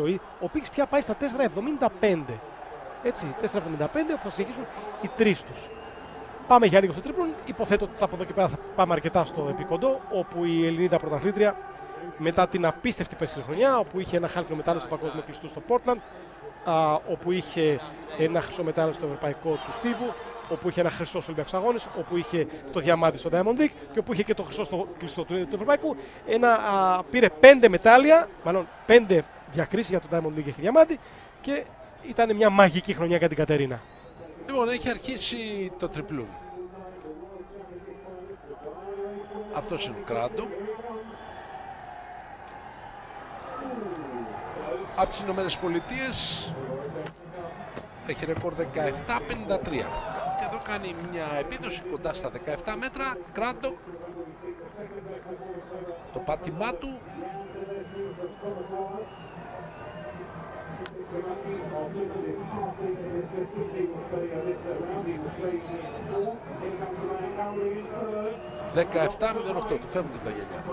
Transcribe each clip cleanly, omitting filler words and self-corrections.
ο οποίος πια πάει στα 4,75. Έτσι, 4,75 που θα συνεχίσουν οι τρεις τους. Πάμε για λίγο στο τρίπλον. Υποθέτω ότι από εδώ και πέρα θα πάμε αρκετά στο επικοντό, όπου η Ελληνίδα πρωταθλήτρια μετά την απίστευτη περσινή χρονιά, όπου είχε ένα χάλκινο μετάλλιο στο παγκόσμιο κλειστού στο Portland, όπου είχε ένα χρυσό μετάλλιο στο ευρωπαϊκό του στίβου, όπου είχε ένα χρυσό στους Ολυμπιακούς Αγώνες, όπου είχε το διαμάντι στο Diamond League και όπου είχε και το χρυσό στο κλειστό του ευρωπαϊκού. Πήρε 5 μετάλλια, μάλλον 5 διακρίσεις για το Diamond League και διαμάντι, και ήταν μια μαγική χρονιά για την Κατερίνα. Λοιπόν, έχει αρχίσει το τριπλούν. Αυτός είναι ο Κράντο. Από τις Ηνωμένες Πολιτείες έχει ρεκόρ 17,53 και εδώ κάνει μια επίδοση κοντά στα 17 μέτρα. Κράντο, το πάτημά του $17,08, του φεύγουν τα γυαλιά.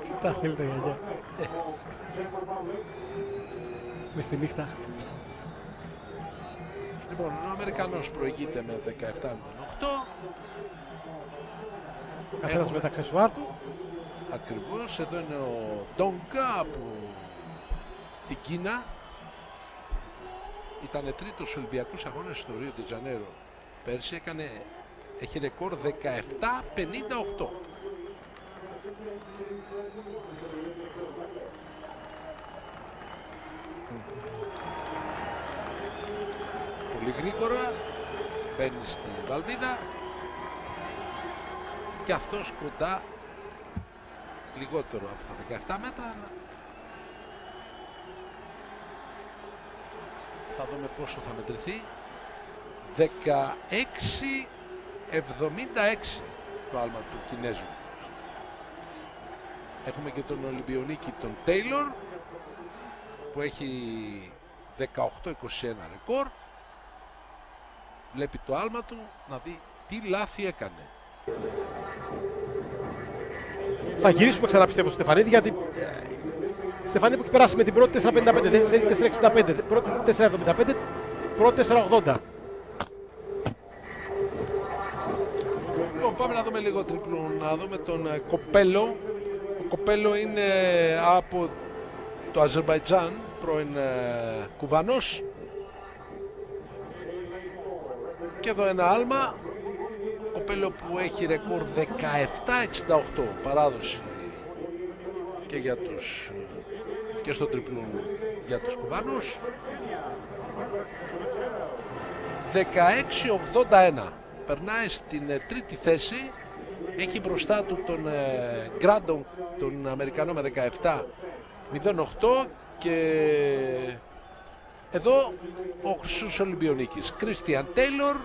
Τι τα θέλει τα γυαλιά. Μες στη νύχτα. Λοιπόν, ο Αμερικανός προηγείται με 17,08. Καθένας με τα αξεσουάρ του. Ακριβώς, εδώ είναι ο Ντόγκα από την Κίνα. Ήταν τρίτος στους Ολυμπιακούς Αγώνες στο Ρίο ντε Τζανέιρο πέρσι, έχει ρεκόρ 17,58. Πολύ γρήγορα μπαίνει στη βαλβίδα και αυτός κοντά λιγότερο από τα 17 μέτρα. Θα δούμε πόσο θα μετρηθεί. 16,76 το άλμα του Κινέζου. Έχουμε και τον Ολυμπιονίκη τον Τέιλορ που έχει 18,21 ρεκόρ. Βλέπει το άλμα του να δει τι λάθη έκανε. Θα γυρίσουμε ξανά, πιστεύω, στη Στεφανίδη, γιατί η Στεφανίδη που έχει περάσει με την πρώτη 4,55, δεν ξέρει 4,65, πρώτη 4,75, πρώτη 4,80. Λοιπόν, πάμε να δούμε λίγο τρίπλο, να δούμε τον Κοπέλο. Ο Κοπέλο είναι από το Αζερμπαϊτζάν, πρώην Κουβανός. Και εδώ ένα άλμα. Κοπέλο που έχει ρεκόρ 17,68, παράδοση και για τους και στο τριπλούν για τους Κουβάνους. 16,81, περνάει στην τρίτη θέση. Έχει μπροστά του τον Γκράντον, τον Αμερικανό, με 17,08 και εδώ ο Χρυσός Ολυμπιονίκης Κρίστιαν Τέιλορ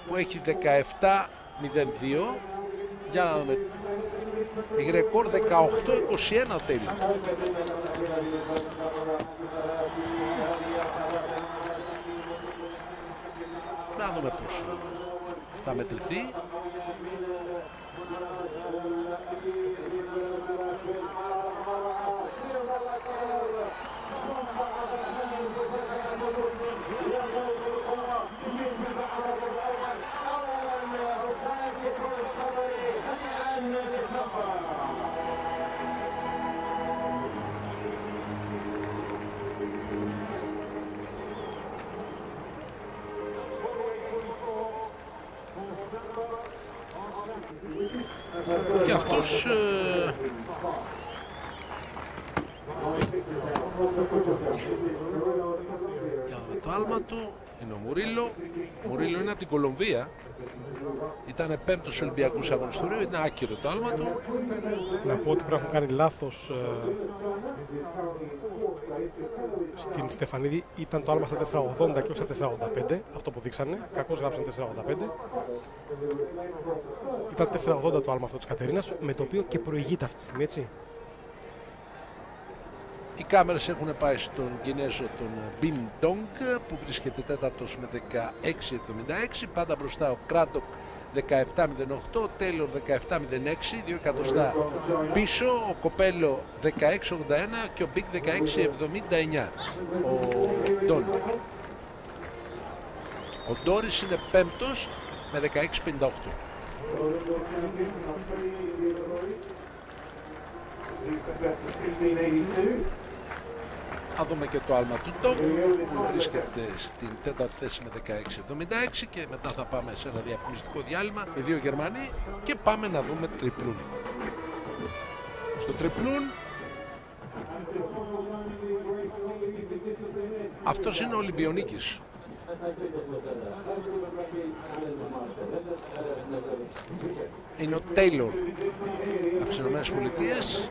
που έχει 17,02. Για να δούμε, έχει ρεκόρ 18,21 ο Τέιλορ. Να δούμε πώς θα μετρηθεί. Και αυτός το άλμα του είναι ο Μουρίλο. Ο Μουρίλο είναι από την Κολομβία. Ήταν πέμπτος στους Ολυμπιακούς Αγώνες του Ρίου. Είναι άκυρο το άλμα του. Να πω ότι πρέπει να έχουν κάνει λάθος στην Στεφανίδη. Ήταν το άλμα στα 4,80 και όχι στα 4,85. Αυτό που δείξανε. Κακώς γράψαν 4,85. Ήταν 4,80 το άλμα αυτό της Κατερίνας, με το οποίο και προηγείται αυτή τη στιγμή, έτσι. Οι κάμερες έχουν πάει στον Κινέζο τον Μπιν Ντόγκ που βρίσκεται τέταρτος με 16,76. Πάντα μπροστά ο Κράντοκ 17.08, ο Τέιλορ 17.06, 2 εκατοστά πίσω, ο Κοπέλο 16.81 και ο Μπικ 16.79. Ο Ντόν. Ο Ντόρις είναι πέμπτος με 16.58. Θα δούμε και το άλμα του Ντόμ που βρίσκεται στην τέταρτη θέση με 16.76 και μετά θα πάμε σε ένα διαφημιστικό διάλειμμα, οι δύο Γερμανοί, και πάμε να δούμε τριπλούν. Στο τριπλούν αυτός είναι ο Ολυμπιονίκης. Είναι ο Τέιλορ από τις Ηνωμένες Πολιτείες.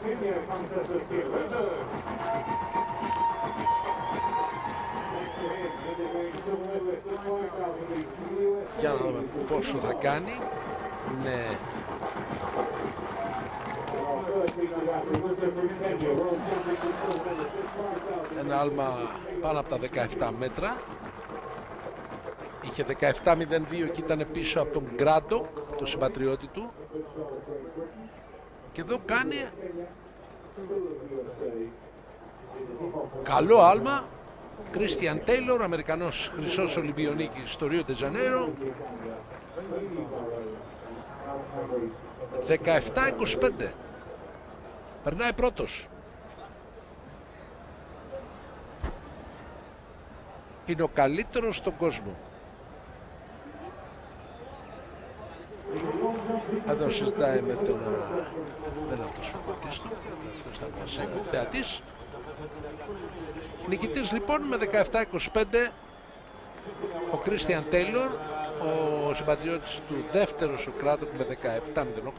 Για να δούμε πόσο θα κάνει. Ναι. Ένα άλμα πάνω από τα 17 μέτρα. Είχε 17.02 και ήταν πίσω από τον Γκράντοκ, το συμπατριώτη του. Και εδώ κάνει καλό άλμα. Κρίστιαν Τέιλορ, Αμερικανός χρυσός Ολυμπιονίκης στο Ρίο ντε Τζανέιρο. 17.25. Περνάει πρώτος. Είναι ο καλύτερος στον κόσμο. Εδώ συζητάει με τον θεατής. Νικητής λοιπόν με 17.25 ο Κρίστιαν Τέιλορ, ο συμπατριώτης του δεύτερος ο Κράτοκ με 17.08.